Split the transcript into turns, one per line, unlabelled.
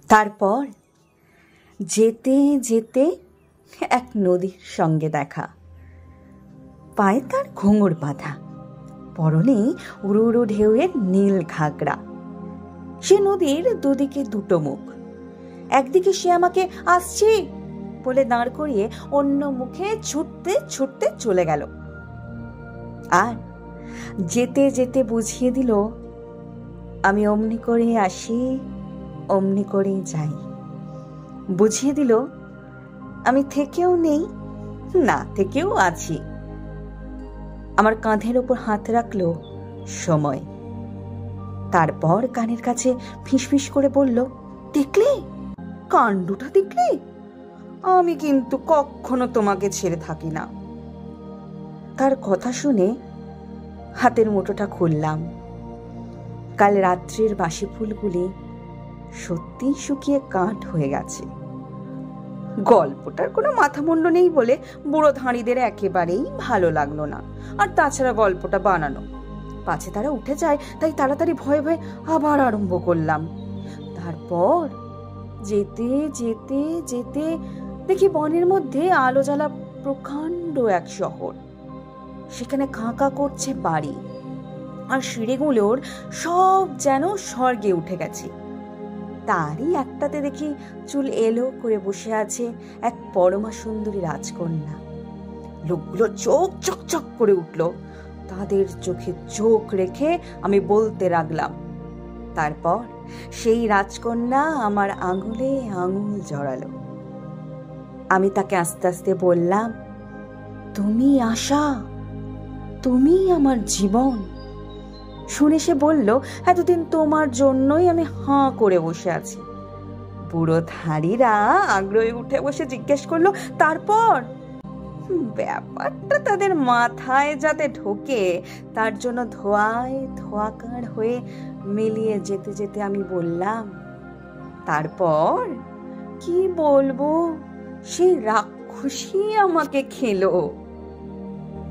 তারপর যেতে যেতে এক নদীর সঙ্গে দেখা। পায়ে তার ঘুঙুর বাঁধা, পরনে উড়ু উড়ু ঢেউয়ের নীল ঘাগরা। সে নদীর দুদিকে দুটো মুখ। একদিকে সে আমাকে আসছি বলে দাঁড় করিয়ে অন্য মুখে ছুটতে ছুটতে চলে গেল। আর যেতে যেতে বুঝিয়ে দিল, আমি অমনি করে আসি, অমনি করেই যাই। বুঝিয়ে দিল, আমি থেকেও নেই, না থেকেও আছি। আমার কাঁধের ওপর হাত রাখলো সময়। তারপর কানের কাছে ফিসফিস করে বলল, দেখলে, কাণ্ডটা দেখলে? আমি কিন্তু কখনো তোমাকে ছেড়ে থাকি না। তার কথা শুনে হাতের মুঠোটা খুললাম। কাল রাত্রির বাসি ফুলগুলি সত্যি শুকিয়ে কাঠ হয়ে গেছে। গল্পটার কোনো মাথা মুন্ড নেই বলে বুড়ো ধাঁড়িদের একেবারেই ভালো লাগলো না। আর তাছাড়া গল্পটা বানানো, পাছে তারা উঠে যায়, তাই তাড়াতাড়ি ভয়ে ভয়ে আবার আরম্ভ করলাম। তারপর যেতে যেতে যেতে দেখি বনের মধ্যে আলো জ্বালা প্রকাণ্ড এক শহর। সেখানে কাঁকা করছে বাড়ি, আর সিঁড়িগুলোর সব যেন স্বর্গে উঠে গেছে। তারই একটাতে দেখি চুল এলো করে বসে আছে এক পরমা সুন্দরী রাজকন্যা। লোকগুলো চোখ চকচক করে উঠল। তাদের চোখে চোখ রেখে আমি বলতে লাগলাম। তারপর সেই রাজকন্যা আমার আঙুলে আঙুল জড়ালো। আমি তাকে আস্তে আস্তে বললাম, তুমি আশা, তুমি আমার জীবন। শুনে সে বলল, এতদিন তোমার জন্যই আমি হাঁ করে বসে আছি। বুড়ো ধাড়িরা আগ্রহে উঠে বসে জিজ্ঞেস করলো, তারপর? ব্যাপারটা তাদের মাথায় যাতে ঢোকে তার জন্য ধোয়ায় ধোয়াকার হয়ে মিলিয়ে যেতে যেতে আমি বললাম, তারপর কি বলবো, সেই রাক্ষসী আমাকে খেলো।